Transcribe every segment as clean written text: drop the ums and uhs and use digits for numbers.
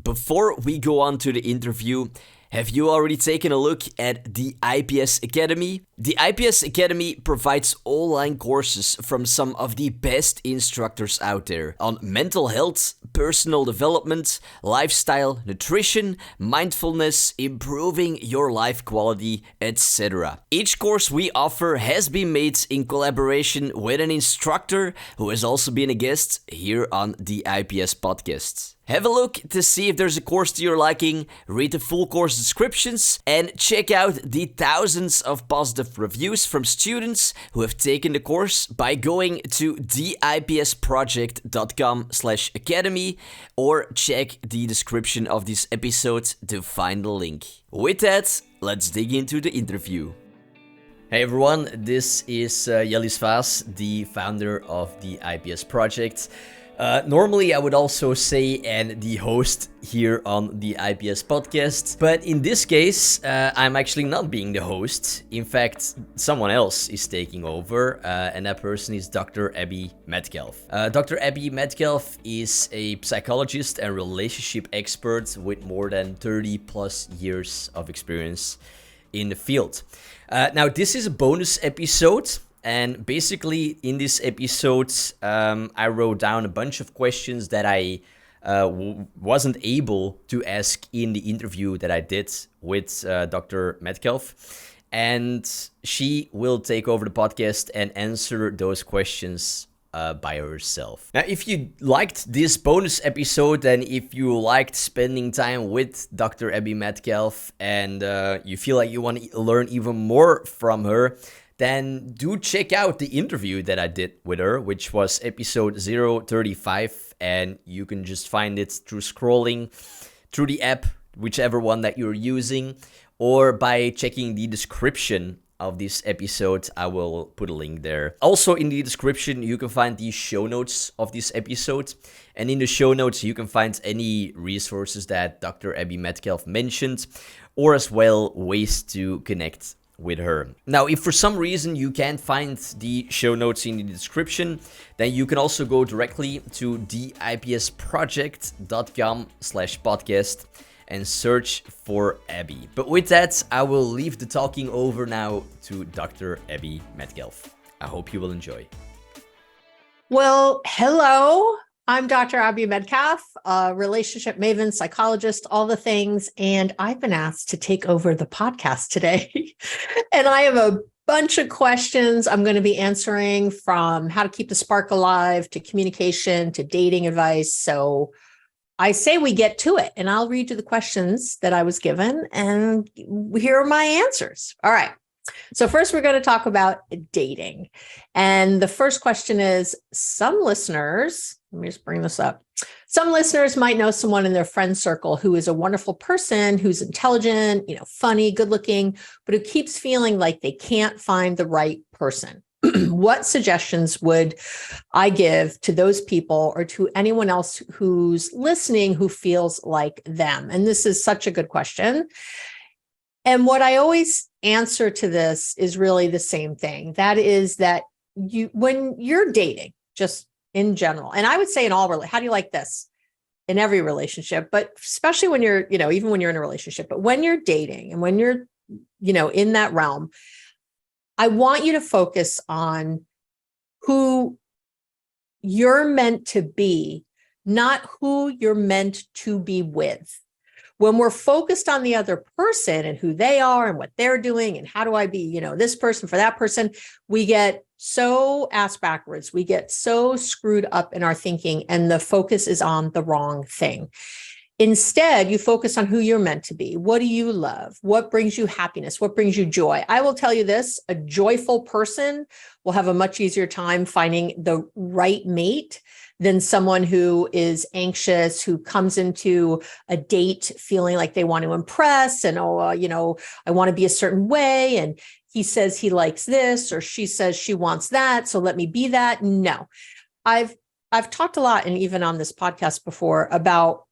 Before we go on to the interview, have you already taken a look at the IPS Academy? The IPS Academy provides online courses from some of the best instructors out there on mental health, personal development, lifestyle, nutrition, mindfulness, improving your life quality, etc. Each course we offer has been made in collaboration with an instructor who has also been a guest here on the IPS Podcast. Have a look to see if there's a course to your liking, read the full course descriptions, and check out the thousands of positive reviews from students who have taken the course by going to theipsproject.com/academy or check the description of this episode to find the link. With that, let's dig into the interview. Hey everyone, this is Jellis Vaas, the founder of the IPS Project. Normally I would also say and the host here on the IPS Podcast, but in this case I'm actually not being the host. In fact, someone else is taking over, and that person is Dr. Abby Medcalf. Dr. Abby Medcalf is a psychologist and relationship expert with more than 30 plus years of experience in the field. Now this is a bonus episode. And basically, in this episode, I wrote down a bunch of questions that I wasn't able to ask in the interview that I did with Dr. Medcalf. And she will take over the podcast and answer those questions by herself. Now, if you liked this bonus episode and if you liked spending time with Dr. Abby Medcalf and you feel like you want to learn even more from her, then do check out the interview that I did with her, which was episode 035, and you can just find it through scrolling through the app, whichever one that you're using, or by checking the description of this episode. I will put a link there. Also in the description, you can find the show notes of this episode, and in the show notes, you can find any resources that Dr. Abby Medcalf mentioned, or as well ways to connect with her. Now, if for some reason you can't find the show notes in the description, then you can also go directly to theipsproject.com/podcast and search for Abby. But with that, I will leave the talking over now to Dr. Abby Medcalf. I hope you will enjoy. Well, hello. I'm Dr. Abby Medcalf, a relationship maven, psychologist, all the things, and I've been asked to take over the podcast today. And I have a bunch of questions I'm going to be answering, from how to keep the spark alive to communication to dating advice. So I say we get to it, and I'll read you the questions that I was given, and here are my answers. All right. So first, we're going to talk about dating. And the first question is, some listeners, let me just bring this up. Some listeners might know someone in their friend circle who is a wonderful person, who's intelligent, funny, good looking, but who keeps feeling like they can't find the right person. What suggestions would I give to those people or to anyone else who's listening who feels like them? And this is such a good question. And what I always answer to this is really the same thing. That is that when you're dating, just in general, and I would say in all, how do you like this? In every relationship, but especially when you're, even when you're in a relationship, but when you're dating and when you're, in that realm, I want you to focus on who you're meant to be, not who you're meant to be with. When we're focused on the other person and who they are and what they're doing and how do I be, this person for that person, we get so ass backwards. We get so screwed up in our thinking, and the focus is on the wrong thing. Instead, you focus on who you're meant to be. What do you love? What brings you happiness? What brings you joy? I will tell you this, a joyful person will have a much easier time finding the right mate than someone who is anxious, who comes into a date feeling like they want to impress and, I want to be a certain way. And he says he likes this, or she says she wants that, so let me be that. No, I've talked a lot, and even on this podcast before, about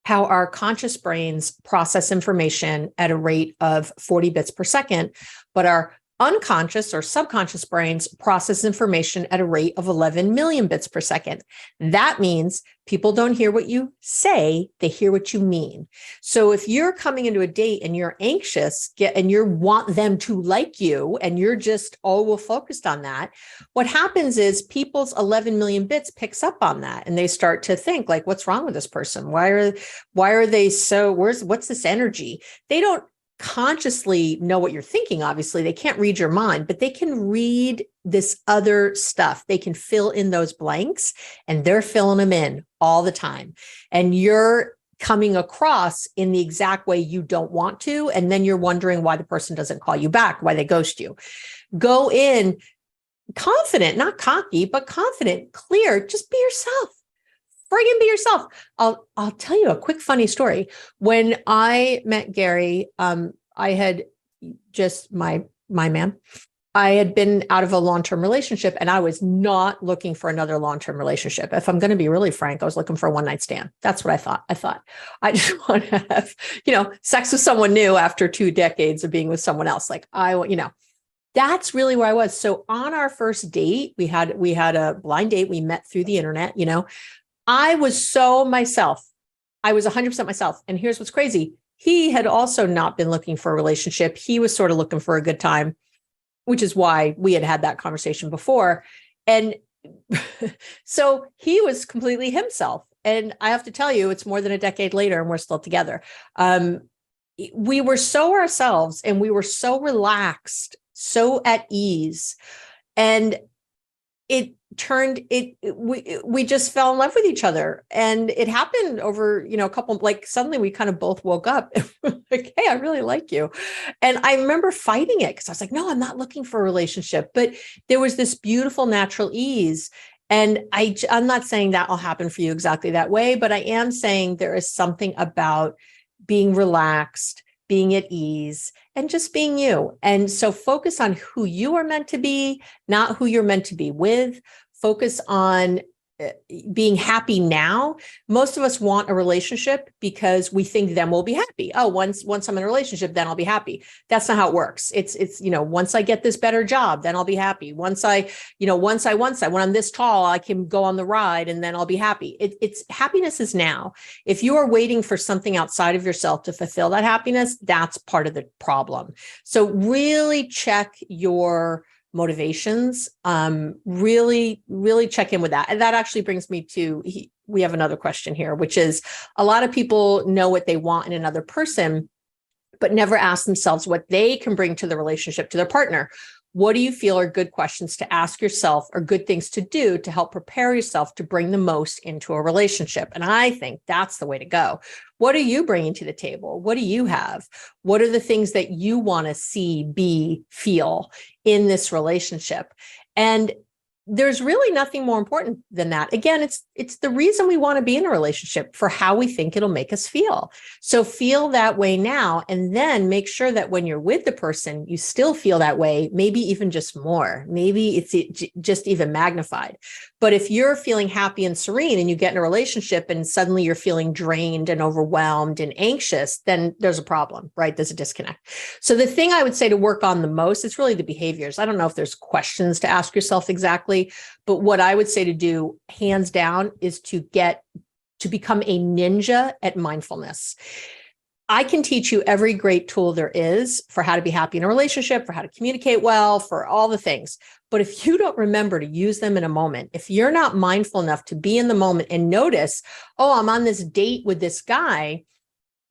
how our conscious brains process information at a rate of 40 bits per second, but our Unconscious or subconscious brains process information at a rate of 11 million bits per second. That means people don't hear what you say, they hear what you mean. So if you're coming into a date and you're anxious and you want them to like you and you're just focused on that, what happens is people's 11 million bits picks up on that and they start to think like, what's wrong with this person? Why are they so, what's this energy? They don't consciously know what you're thinking. Obviously, they can't read your mind, but they can read this other stuff. They can fill in those blanks and they're filling them in all the time. And you're coming across in the exact way you don't want to. And then you're wondering why the person doesn't call you back, why they ghost you. Go in confident, not cocky, but confident, clear, just be yourself. Friggin' be yourself. I'll tell you a quick funny story. When I met Gary, I had just my man. I had been out of a long-term relationship and I was not looking for another long-term relationship. If I'm going to be really frank, I was looking for a one-night stand. That's what I thought. I just want to have, sex with someone new after 2 decades of being with someone else. Like that's really where I was. So on our first date, we had a blind date. We met through the internet, I was so myself. I was 100% myself. And here's what's crazy. He had also not been looking for a relationship. He was sort of looking for a good time, which is why we had that conversation before. And so he was completely himself. And I have to tell you, it's more than a decade later and we're still together. We were so ourselves and we were so relaxed, so at ease. And we just fell in love with each other. And it happened over, a couple, like suddenly we kind of both woke up like, hey, I really like you. And I remember fighting it because I was like, no, I'm not looking for a relationship. But there was this beautiful natural ease. And I'm not saying that will happen for you exactly that way, but I am saying there is something about being relaxed, being at ease, and just being you. And so focus on who you are meant to be, not who you're meant to be with. Focus on being happy now. Most of us want a relationship because we think then we'll be happy. Oh, once I'm in a relationship, then I'll be happy. That's not how it works. It's once I get this better job, then I'll be happy. Once when I'm this tall, I can go on the ride and then I'll be happy. It's happiness is now. If you are waiting for something outside of yourself to fulfill that happiness, that's part of the problem. So really check your motivations, really check in with that. And that actually brings me to, we have another question here, which is a lot of people know what they want in another person, but never ask themselves what they can bring to the relationship, to their partner. What do you feel are good questions to ask yourself or good things to do to help prepare yourself to bring the most into a relationship? And I think that's the way to go. What are you bringing to the table? What do you have? What are the things that you want to see, be, feel in this relationship? And there's really nothing more important than that. Again, it's the reason we want to be in a relationship, for how we think it'll make us feel. So feel that way now, and then make sure that when you're with the person, you still feel that way, maybe even just more. Maybe it's just even magnified. But if you're feeling happy and serene and you get in a relationship and suddenly you're feeling drained and overwhelmed and anxious, then there's a problem, right? There's a disconnect. So the thing I would say to work on the most, it's really the behaviors. I don't know if there's questions to ask yourself exactly, but what I would say to do hands down is to become a ninja at mindfulness. I can teach you every great tool there is for how to be happy in a relationship, for how to communicate well, for all the things. But if you don't remember to use them in a moment, if you're not mindful enough to be in the moment and notice, oh, I'm on this date with this guy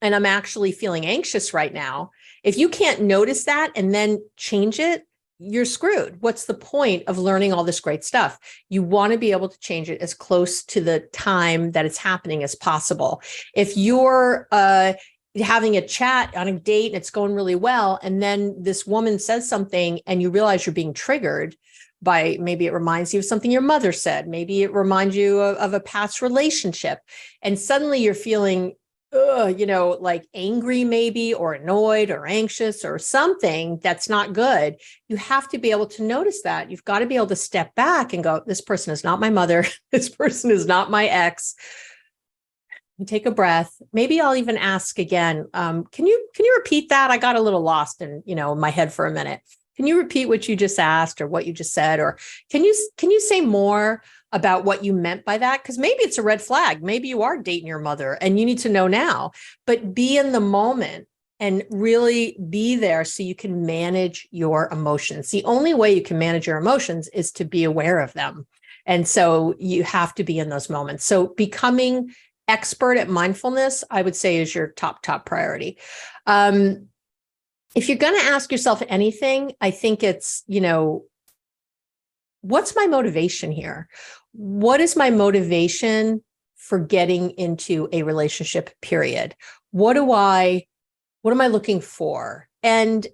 and I'm actually feeling anxious right now. If you can't notice that and then change it, you're screwed. What's the point of learning all this great stuff? You want to be able to change it as close to the time that it's happening as possible. If you're having a chat on a date and it's going really well, and then this woman says something and you realize you're being triggered by, maybe it reminds you of something your mother said, maybe it reminds you of a past relationship, and suddenly you're feeling like angry maybe, or annoyed or anxious or something that's not good. You have to be able to notice that. You've got to be able to step back and go, this person is not my mother. This person is not my ex. You take a breath. Maybe I'll even ask again, can you repeat that? I got a little lost in my head for a minute. Can you repeat what you just asked or what you just said? Or can you say more about what you meant by that? Because maybe it's a red flag. Maybe you are dating your mother and you need to know now, but be in the moment and really be there so you can manage your emotions. The only way you can manage your emotions is to be aware of them. And so you have to be in those moments. So becoming expert at mindfulness, I would say, is your top priority. If you're going to ask yourself anything, I think it's, what's my motivation here? What is my motivation for getting into a relationship, period? What am I looking for? And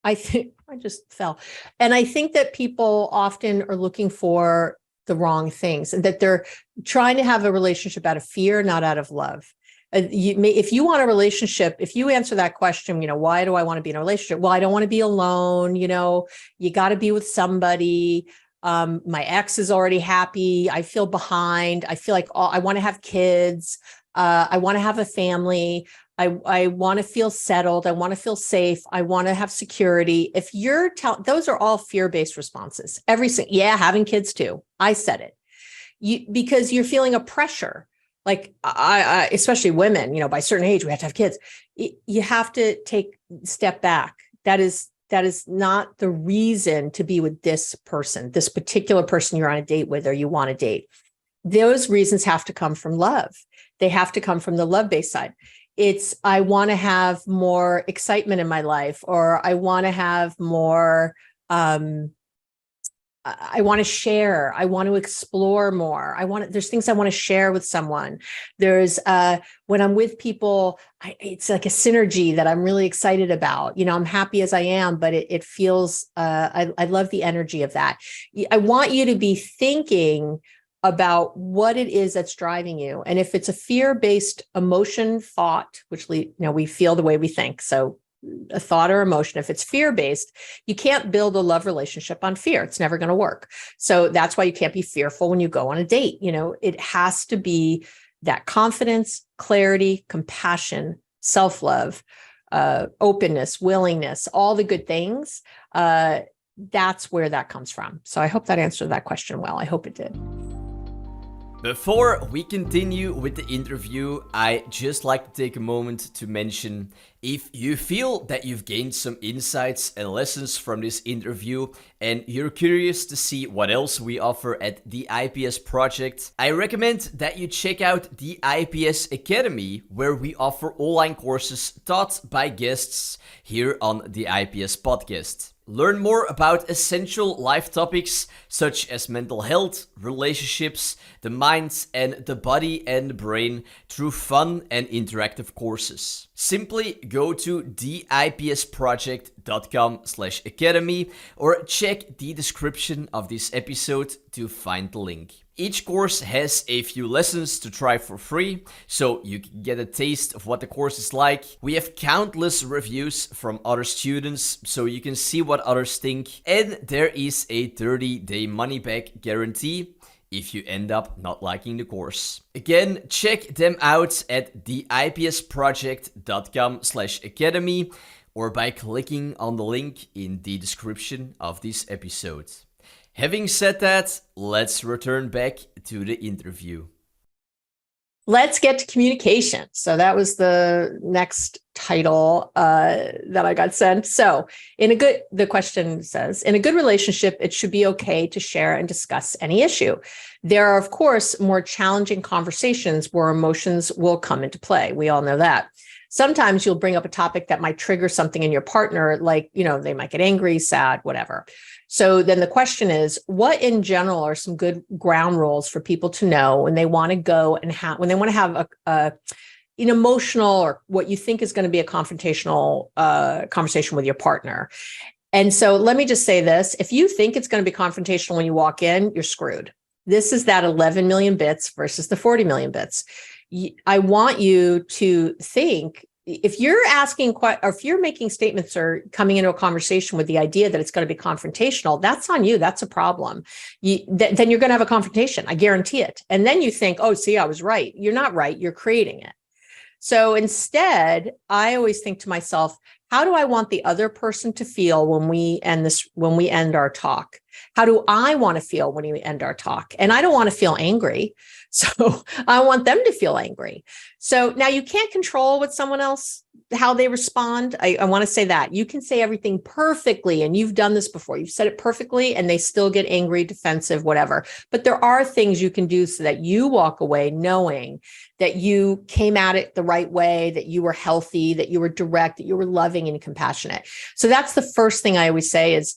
I think I just fell. And I think that people often are looking for the wrong things, and that they're trying to have a relationship out of fear, not out of love. If you want a relationship, if you answer that question, why do I want to be in a relationship? Well, I don't want to be alone. You got to be with somebody. My ex is already happy. I feel behind. I feel like I want to have kids. I want to have a family. I want to feel settled. I want to feel safe. I want to have security. If you're those are all fear-based responses. Having kids too. I said it. Because you're feeling a pressure. Like I especially women, by a certain age, we have to have kids. You have to step back. That is not the reason to be with this person, this particular person you're on a date with, or you want to date. Those reasons have to come from love. They have to come from the love-based side. It's, I want to have more excitement in my life, or I want to have more, I want to share. I want to explore more. There's things I want to share with someone. There's, when I'm with people, it's like a synergy that I'm really excited about. I'm happy as I am, but it feels, I love the energy of that. I want you to be thinking about what it is that's driving you. And if it's a fear-based emotion, thought, which we feel the way we think. So a thought or emotion, if it's fear-based, you can't build a love relationship on fear. It's never going to work. So that's why you can't be fearful when you go on a date. It has to be that confidence, clarity, compassion, self-love, openness, willingness, all the good things. That's where that comes from. So I hope that answered that question well. I hope it did. Before we continue with the interview, I just like to take a moment to mention, if you feel that you've gained some insights and lessons from this interview and you're curious to see what else we offer at the IPS Project, I recommend that you check out the IPS Academy, where we offer online courses taught by guests here on the IPS Podcast. Learn more about essential life topics such as mental health, relationships, the mind and the body and the brain through fun and interactive courses. Simply go to theipsproject.com/academy or check the description of this episode to find the link. Each course has a few lessons to try for free, so you can get a taste of what the course is like. We have countless reviews from other students, so you can see what others think. And there is a 30-day money-back guarantee if you end up not liking the course. Again, check them out at theipsproject.com/academy or by clicking on the link in the description of this episode. Having said that, let's return back to the interview. Let's get to communication. So that was the next title that I got sent. So the question says, in a good relationship, it should be okay to share and discuss any issue. There are, of course, more challenging conversations where emotions will come into play. We all know that. Sometimes you'll bring up a topic that might trigger something in your partner, like, they might get angry, sad, whatever. So then the question is, what in general are some good ground rules for people to know when they want to go and when they want to have an emotional, or what you think is going to be a confrontational conversation with your partner? And so let me just say this. If you think it's going to be confrontational when you walk in, you're screwed. This is that 11 million bits versus the 40 million bits. I want you to think, if you're asking, or if you're making statements or coming into a conversation with the idea that it's going to be confrontational, that's on you. That's a problem. Then you're going to have a confrontation. I guarantee it. And then you think, oh, see, I was right. You're not right. You're creating it. So instead, I always think to myself, how do I want the other person to feel when we end our talk? How do I want to feel when we end our talk? And I don't want to feel angry. So I want them to feel angry. So now you can't control what someone else, how they respond. I want to say that you can say everything perfectly. And you've done this before. You've said it perfectly and they still get angry, defensive, whatever. But there are things you can do so that you walk away knowing that you came at it the right way, that you were healthy, that you were direct, that you were loving and compassionate. So that's the first thing I always say is,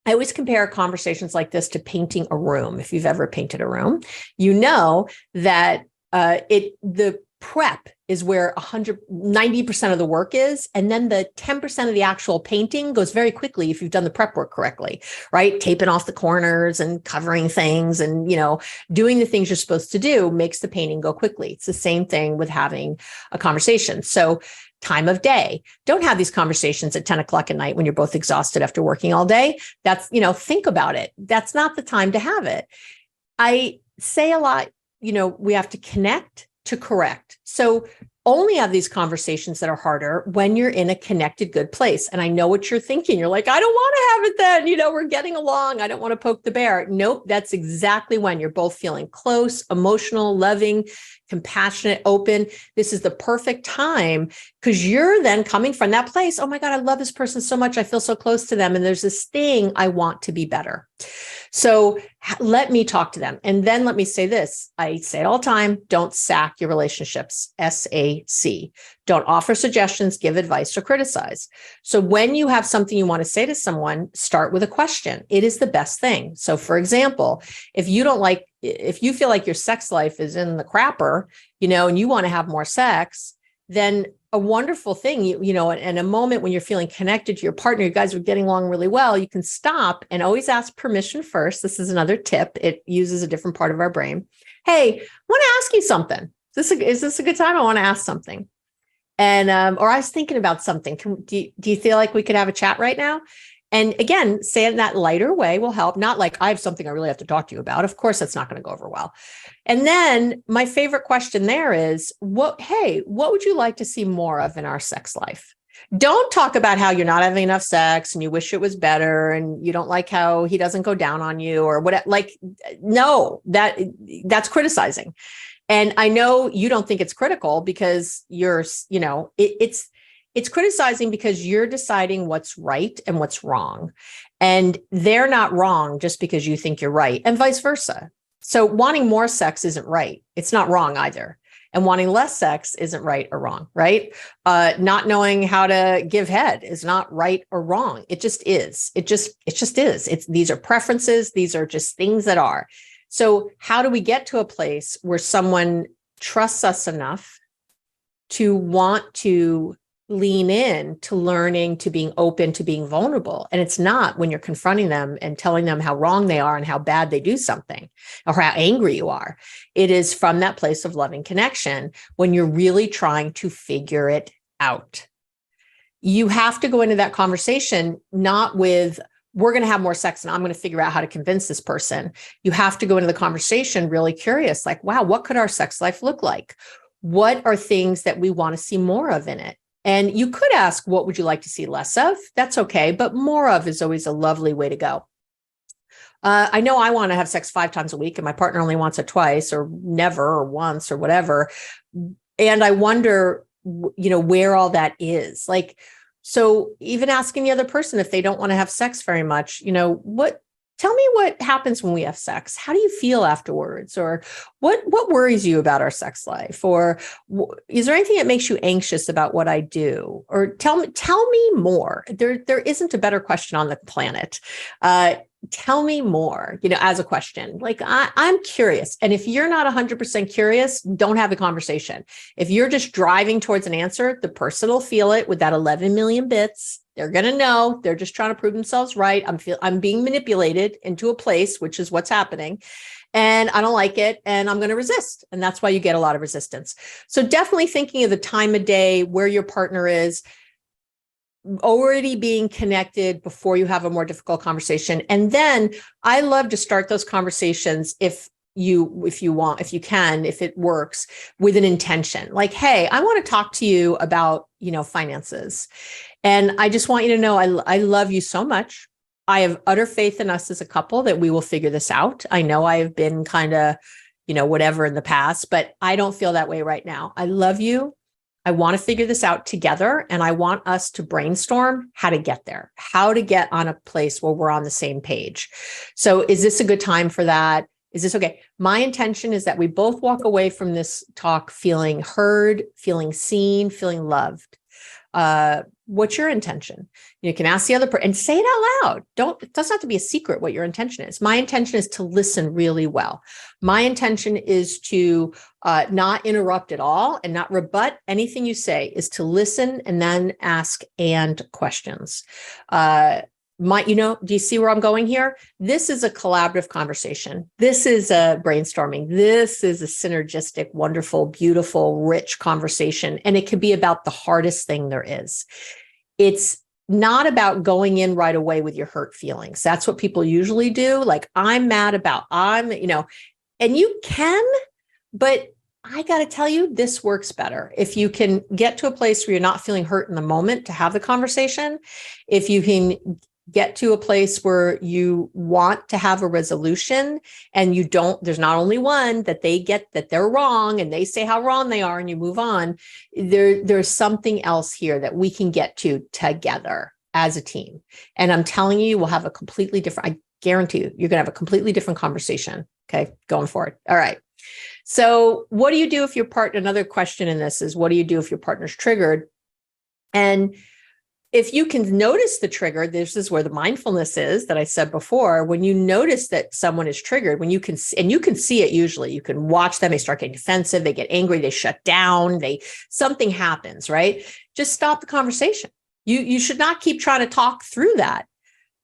I always compare conversations like this to painting a room. If you've ever painted a room, you know that the prep is where 90% of the work is. And then the 10% of the actual painting goes very quickly if you've done the prep work correctly, right? Taping off the corners and covering things and, doing the things you're supposed to do makes the painting go quickly. It's the same thing with having a conversation. So time of day, don't have these conversations at 10 o'clock at night when you're both exhausted after working all day. That's, think about it. That's not the time to have it. I say a lot, we have to connect to correct. So only have these conversations that are harder when you're in a connected, good place. And I know what you're thinking. You're like, I don't want to have it then. We're getting along. I don't want to poke the bear. Nope. That's exactly when you're both feeling close, emotional, loving, compassionate, open. This is the perfect time because you're then coming from that place. Oh my God, I love this person so much. I feel so close to them. And there's this thing, I want to be better. So let me talk to them. And then let me say this. I say it all the time. Don't sack your relationships. SAC. Don't offer suggestions, give advice, or criticize. So when you have something you want to say to someone, start with a question. It is the best thing. So for example, if you feel like your sex life is in the crapper, and you want to have more sex, then a wonderful thing, in a moment when you're feeling connected to your partner, you guys are getting along really well, you can stop and always ask permission first. This is another tip. It uses a different part of our brain. Hey, I want to ask you something. Is this a good time? I want to ask something. And, or I was thinking about something. Do you feel like we could have a chat right now? And again, say it in that lighter way will help. Not like I have something I really have to talk to you about. Of course, that's not going to go over well. And then my favorite question there is, what would you like to see more of in our sex life? Don't talk about how you're not having enough sex and you wish it was better and you don't like how he doesn't go down on you or what. No, that's criticizing. And I know you don't think it's critical because it's criticizing because you're deciding what's right and what's wrong. And they're not wrong just because you think you're right and vice versa. So wanting more sex isn't right. It's not wrong either. And wanting less sex isn't right or wrong, right? Not knowing how to give head is not right or wrong. It just is. It just is. These are preferences. These are just things that are. So how do we get to a place where someone trusts us enough to want to lean in to learning, to being open, to being vulnerable? And it's not when you're confronting them and telling them how wrong they are and how bad they do something or how angry you are. It is from that place of loving connection when you're really trying to figure it out. You have to go into that conversation not with, we're going to have more sex and I'm going to figure out how to convince this person. You have to go into the conversation really curious, like, wow, what could our sex life look like? What are things that we want to see more of in it? And you could ask, what would you like to see less of? That's okay. But more of is always a lovely way to go. I know I want to have sex 5 times a week and my partner only wants it twice or never or once or whatever. And I wonder, where all that is. So even asking the other person if they don't want to have sex very much, tell me what happens when we have sex. How do you feel afterwards? Or what worries you about our sex life? Or is there anything that makes you anxious about what I do? Or tell me more. There isn't a better question on the planet. Tell me more, as a question. I'm curious. And if you're not 100% curious, don't have a conversation. If you're just driving towards an answer, the person will feel it with that 11 million bits. They're going to know they're just trying to prove themselves right. I'm being manipulated into a place, which is what's happening. And I don't like it. And I'm going to resist. And that's why you get a lot of resistance. So definitely thinking of the time of day, where your partner is, already being connected before you have a more difficult conversation. And then I love to start those conversations if if you can, if it works, with an intention. Like, hey, I want to talk to you about, finances. And I just want you to know, I love you so much. I have utter faith in us as a couple that we will figure this out. I know I have been kind of, whatever in the past, but I don't feel that way right now. I love you. I want to figure this out together. And I want us to brainstorm how to get there, how to get on a place where we're on the same page. So is this a good time for that? Is this okay? My intention is that we both walk away from this talk feeling heard, feeling seen, feeling loved. What's your intention? You can ask the other person and say it out loud. It doesn't have to be a secret what your intention is. My intention is to listen really well. My intention is to not interrupt at all and not rebut anything you say, is to listen and then ask questions. Do you see where I'm going here? This is a collaborative conversation. This is a brainstorming. This is a synergistic, wonderful, beautiful, rich conversation. And it could be about the hardest thing there is. It's not about going in right away with your hurt feelings. That's what people usually do. Like, I'm mad about, and you can, but I got to tell you, this works better. If you can get to a place where you're not feeling hurt in the moment to have the conversation, if you can get to a place where you want to have a resolution and there's not only one that they get that they're wrong and they say how wrong they are and you move on, there's something else here that we can get to together as a team. And I'm telling you, we'll have a completely different, I guarantee you're going to have a completely different conversation. Okay. Going forward. All right. So what do you do if your partner, another question in this is, what do you do if your partner's triggered? And if you can notice the trigger, this is where the mindfulness is that I said before. When you notice that someone is triggered, and you can see it usually, you can watch them, they start getting defensive, they get angry, they shut down, something happens, right? Just stop the conversation. You should not keep trying to talk through that.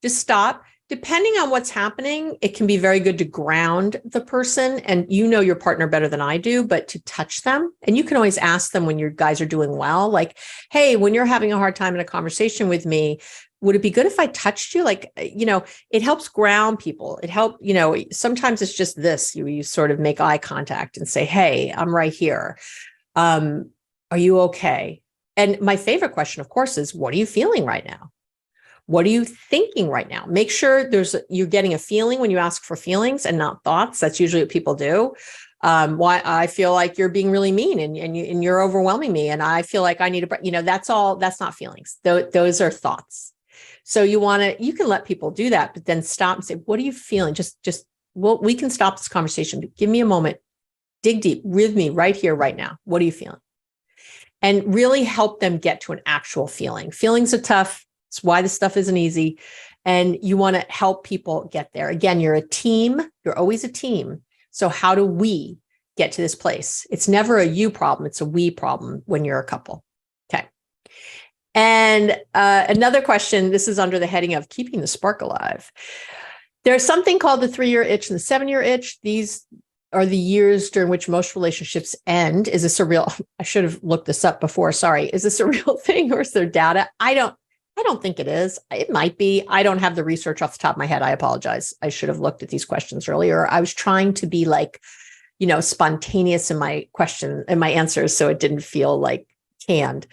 Just stop. Depending on what's happening, it can be very good to ground the person, and your partner better than I do, but to touch them. And you can always ask them when your guys are doing well, like, hey, when you're having a hard time in a conversation with me, would it be good if I touched you? Like, it helps ground people. It helps, sometimes it's just this, you sort of make eye contact and say, hey, I'm right here. Are you okay? And my favorite question, of course, is, what are you feeling right now? What are you thinking right now? Make sure you're getting a feeling when you ask for feelings and not thoughts. That's usually what people do. Why I feel like you're being really mean and you're overwhelming me, and I feel like I need that's not feelings. Those are thoughts. So you can let people do that, but then stop and say, what are you feeling? We can stop this conversation, but give me a moment, dig deep with me right here, right now. What are you feeling? And really help them get to an actual feeling. Feelings are tough. It's why this stuff isn't easy. And you want to help people get there. Again, you're a team. You're always a team. So how do we get to this place? It's never a you problem. It's a we problem when you're a couple. Okay. And another question, this is under the heading of keeping the spark alive. There's something called the 3-year itch and the 7-year itch. These are the years during which most relationships end. Is this a real, I should have looked this up before. Sorry. Is this a real thing or is there data? I don't think it is. It might be. I don't have the research off the top of my head. I apologize. I should have looked at these questions earlier. I was trying to be spontaneous in my question and my answers, so it didn't feel like canned.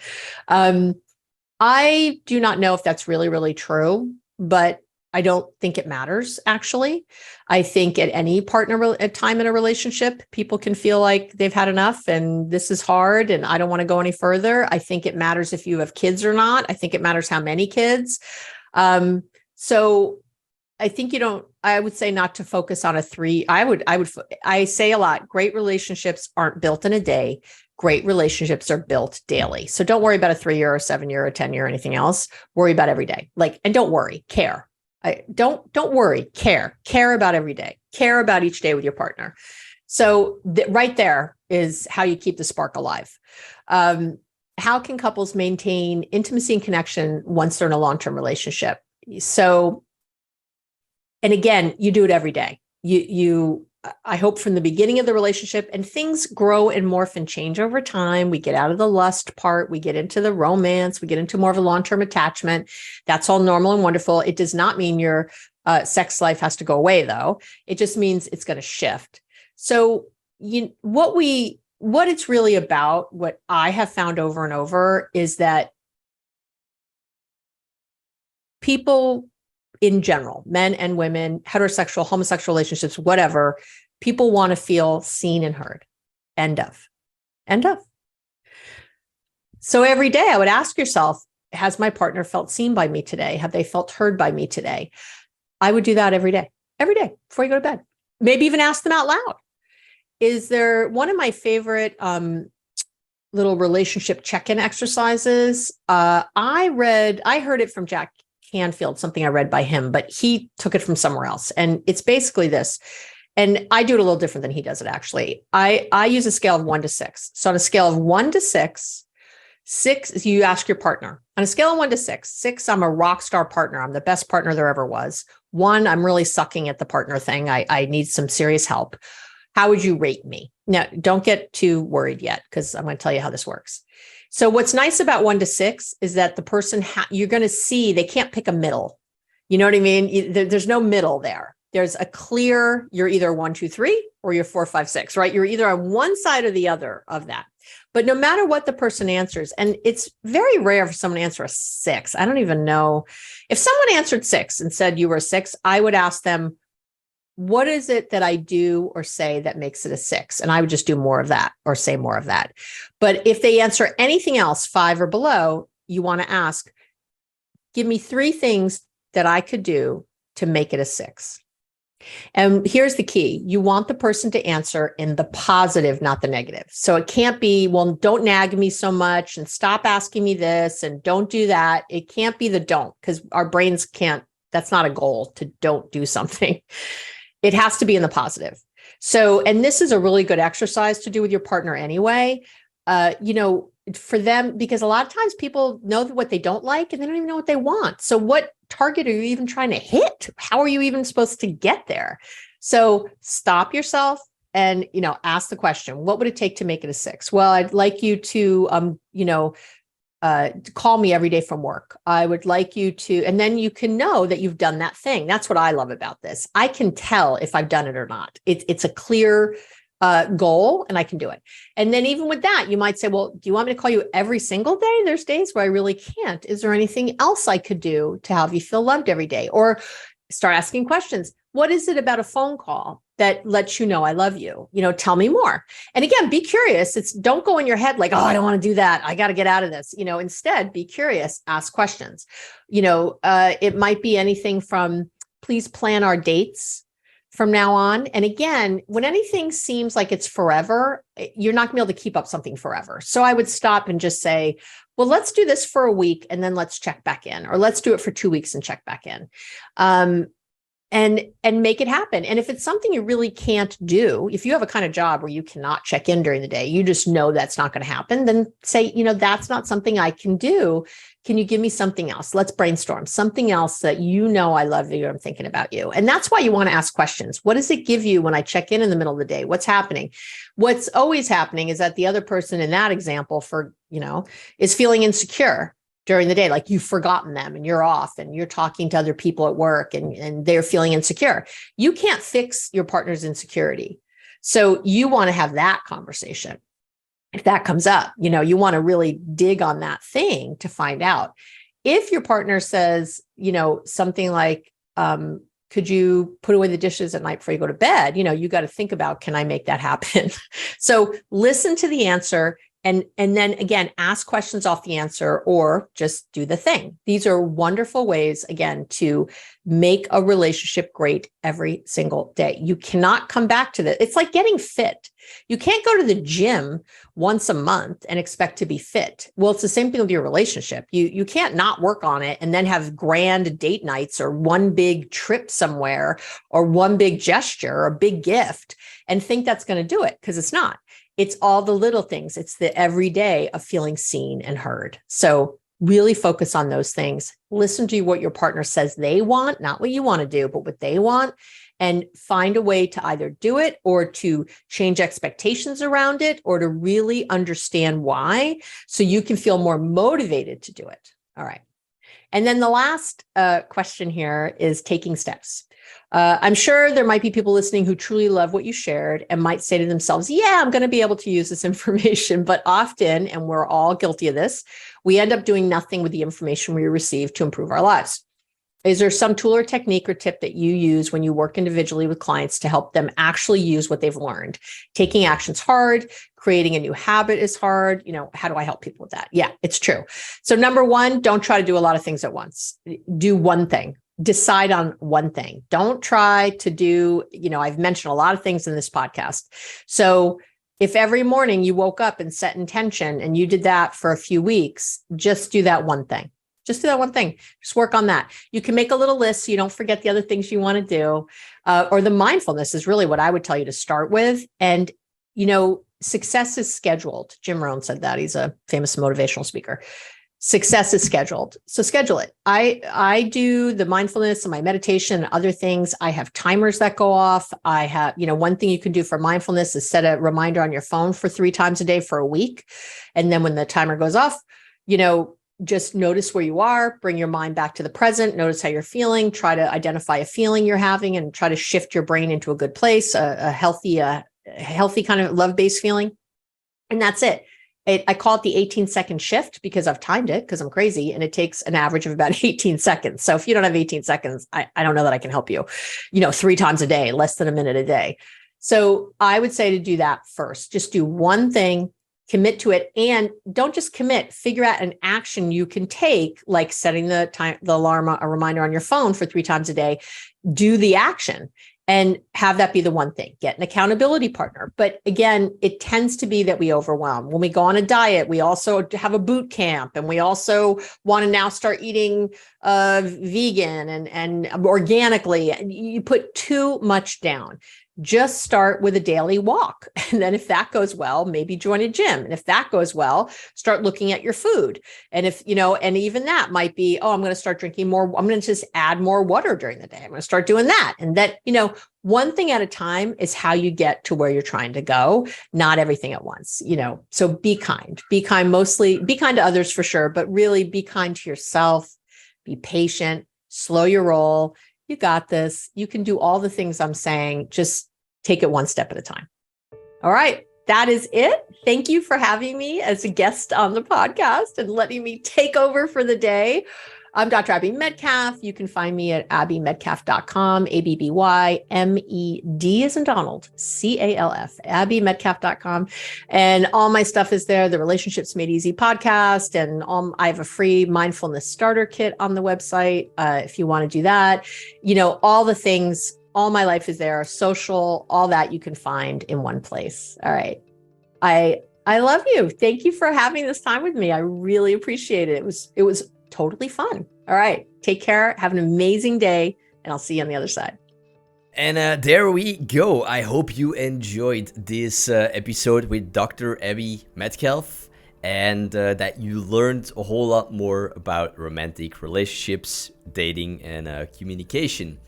I do not know if that's really, really true, but I don't think it matters, actually. I think at any time in a relationship, people can feel like they've had enough and this is hard and I don't want to go any further. I think it matters if you have kids or not. I think it matters how many kids. So I think I would say not to focus on a 3. I say a lot, great relationships aren't built in a day. Great relationships are built daily. So don't worry about a 3-year or 7-year or 10-year or anything else. Worry about every day. And don't worry, care. Don't worry, care about every day, care about each day with your partner. So right there is how you keep the spark alive. How can couples maintain intimacy and connection once they're in a long-term relationship? So, and again, you do it every day. I hope from the beginning of the relationship, and things grow and morph and change over time. We get out of the lust part, we get into the romance, we get into more of a long-term attachment. That's all normal and wonderful. It does not mean your sex life has to go away, though. It just means it's going to shift. So what it's really about, what I have found over and over, is that people in general, men and women, heterosexual, homosexual relationships, whatever, people want to feel seen and heard. End of. So every day I would ask yourself, has my partner felt seen by me today? Have they felt heard by me today? I would do that every day before you go to bed. Maybe even ask them out loud. Is there one of my favorite little relationship check-in exercises? I heard it from Jack Canfield, something I read by him, but he took it from somewhere else. And it's basically this. And I do it a little different than he does it, actually. I use a scale of 1 to 6. So on a scale of 1 to 6, 6 is you ask your partner. On a scale of 1 to 6, 6, I'm a rock star partner. I'm the best partner there ever was. 1, I'm really sucking at the partner thing. I need some serious help. How would you rate me? Now, don't get too worried yet, because I'm going to tell you how this works. So what's nice about 1 to 6 is that the person, you're going to see, they can't pick a middle. You know what I mean? There's no middle there. There's a clear, you're either 1, 2, 3, or you're 4, 5, 6, right? You're either on one side or the other of that. But no matter what the person answers, and it's very rare for someone to answer a 6. I don't even know. If someone answered 6 and said you were a 6, I would ask them, what is it that I do or say that makes it a 6? And I would just do more of that or say more of that. But if they answer anything else, 5 or below, you want to ask, give me 3 things that I could do to make it a 6. And here's the key. You want the person to answer in the positive, not the negative. So it can't be, well, don't nag me so much and stop asking me this and don't do that. It can't be the don't, because our brains can't, that's not a goal to don't do something. It has to be in the positive. So, and this is a really good exercise to do with your partner anyway. For them, because a lot of times people know what they don't like and they don't even know what they want. So what target are you even trying to hit? How are you even supposed to get there? So stop yourself and, ask the question, what would it take to make it a 6? Well, I'd like you to, call me every day from work. I would like you to, and then you can know that you've done that thing. That's what I love about this. I can tell if I've done it or not. It's a clear goal and I can do it. And then even with that, you might say, well, do you want me to call you every single day? There's days where I really can't. Is there anything else I could do to have you feel loved every day? Or start asking questions. What is it about a phone call that lets you know I love you? Tell me more. And again, be curious. Don't go in your head like, oh, I don't want to do that. I got to get out of this. Instead, be curious, ask questions. It might be anything from, please plan our dates from now on. And again, when anything seems like it's forever, you're not gonna be able to keep up something forever. So I would stop and just say, well, let's do this for a week and then let's check back in, or let's do it for 2 weeks and check back in. And make it happen. And if it's something you really can't do, if you have a kind of job where you cannot check in during the day, you just know that's not going to happen, then say, that's not something I can do. Can you give me something else? Let's brainstorm something else that I love you, I'm thinking about you. And that's why you want to ask questions. What does it give you when I check in the middle of the day? What's happening? What's always happening is that the other person in that example is feeling insecure during the day, like you've forgotten them and you're off and you're talking to other people at work and they're feeling insecure. You can't fix your partner's insecurity. So you want to have that conversation. If that comes up, you want to really dig on that thing to find out. If your partner says, something like, could you put away the dishes at night before you go to bed? You got to think about, can I make that happen? So listen to the answer. And then again, ask questions off the answer or just do the thing. These are wonderful ways, again, to make a relationship great every single day. You cannot come back to that. It's like getting fit. You can't go to the gym once a month and expect to be fit. Well, it's the same thing with your relationship. You can't not work on it and then have grand date nights or one big trip somewhere or one big gesture or a big gift and think that's going to do it, because it's not. It's all the little things. It's the everyday of feeling seen and heard. So really focus on those things. Listen to what your partner says they want, not what you want to do, but what they want, and find a way to either do it or to change expectations around it or to really understand why, so you can feel more motivated to do it. All right. And then the last question here is taking steps. I'm sure there might be people listening who truly love what you shared and might say to themselves, yeah, I'm going to be able to use this information. But often, and we're all guilty of this, we end up doing nothing with the information we receive to improve our lives. Is there some tool or technique or tip that you use when you work individually with clients to help them actually use what they've learned? Taking action's hard. Creating a new habit is hard. How do I help people with that? Yeah, it's true. So number one, don't try to do a lot of things at once. Do one thing. Decide on one thing. Don't try to do, I've mentioned a lot of things in this podcast. So if every morning you woke up and set intention and you did that for a few weeks, just do that one thing. Just do that one thing. Just work on that. You can make a little list so you don't forget the other things you want to do. Or the mindfulness is really what I would tell you to start with. And, success is scheduled. Jim Rohn said that. He's a famous motivational speaker. Success is scheduled. So schedule it. I do the mindfulness and my meditation and other things. I have timers that go off. I have, one thing you can do for mindfulness is set a reminder on your phone for 3 times a day for a week. And then when the timer goes off, just notice where you are, bring your mind back to the present, notice how you're feeling, try to identify a feeling you're having and try to shift your brain into a good place, a healthy kind of love-based feeling. And that's it. I call it the 18-second shift because I've timed it because I'm crazy and it takes an average of about 18 seconds. So if you don't have 18 seconds, I don't know that I can help you, 3 times a day, less than a minute a day. So I would say to do that first, just do one thing, commit to it, and don't just commit, figure out an action you can take, like setting the alarm, a reminder on your phone for 3 times a day, do the action. And have that be the one thing. Get an accountability partner. But again, it tends to be that we overwhelm. When we go on a diet, we also have a boot camp and we also want to now start eating vegan and organically. You put too much down. Just start with a daily walk. And then if that goes well, maybe join a gym. And if that goes well, start looking at your food. And if, and even that might be, I'm going to start drinking more. I'm going to just add more water during the day. I'm going to start doing that. And that, one thing at a time is how you get to where you're trying to go, not everything at once, so be kind, mostly be kind to others for sure, but really be kind to yourself, be patient, slow your roll. You got this. You can do all the things I'm saying. Just take it one step at a time. All right. That is it. Thank you for having me as a guest on the podcast and letting me take over for the day. I'm Dr. Abby Medcalf. You can find me at abbymedcalf.com, ABBYMED as in Donald, CALF, abbymedcalf.com. And all my stuff is there. The Relationships Made Easy podcast. And I have a free mindfulness starter kit on the website. If you want to do that, all the things, all my life is there, social, all that you can find in one place. All right. I love you. Thank you for having this time with me. I really appreciate it. It was totally fun. All right. Take care. Have an amazing day. And I'll see you on the other side. And there we go. I hope you enjoyed this episode with Dr. Abby Medcalf and that you learned a whole lot more about romantic relationships, dating, and communication.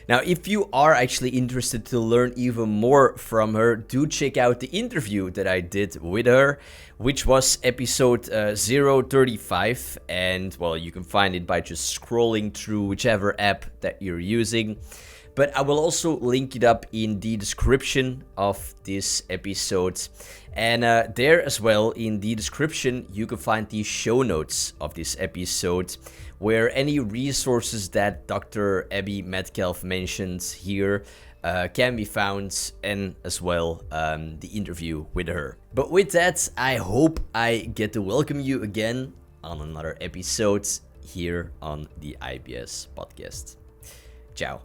Now, if you are actually interested to learn even more from her, do check out the interview that I did with her, which was episode 035. And, well, you can find it by just scrolling through whichever app that you're using. But I will also link it up in the description of this episode. And there as well, in the description, you can find the show notes of this episode, where any resources that Dr. Abby Medcalf mentions here can be found, and as well the interview with her. But with that, I hope I get to welcome you again on another episode here on the IPS Podcast. Ciao.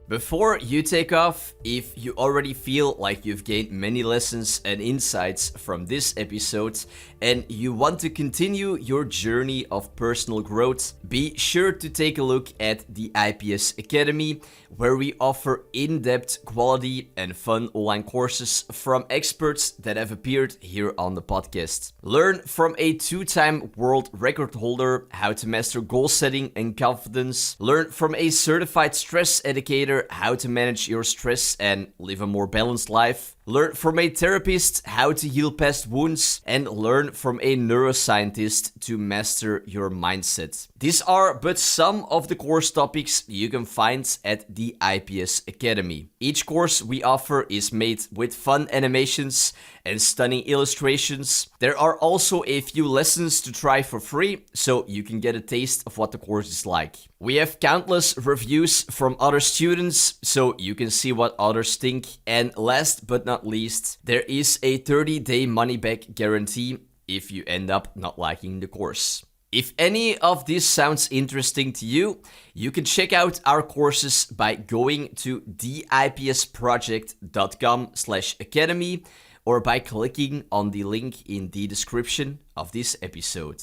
Before you take off, if you already feel like you've gained many lessons and insights from this episode and you want to continue your journey of personal growth, be sure to take a look at the IPS Academy, where we offer in-depth, quality and fun online courses from experts that have appeared here on the podcast. Learn from a 2-time world record holder how to master goal setting and confidence. Learn from a certified stress educator how to manage your stress and live a more balanced life. learn from a therapist how to heal past wounds, and learn from a neuroscientist to master your mindset. These are but some of the course topics you can find at the IPS Academy. Each course we offer is made with fun animations and stunning illustrations. There are also a few lessons to try for free, so you can get a taste of what the course is like. We have countless reviews from other students, so you can see what others think. And last but not least, there is a 30-day money-back guarantee if you end up not liking the course. If any of this sounds interesting to you, you can check out our courses by going to theipsproject.com/academy or by clicking on the link in the description of this episode.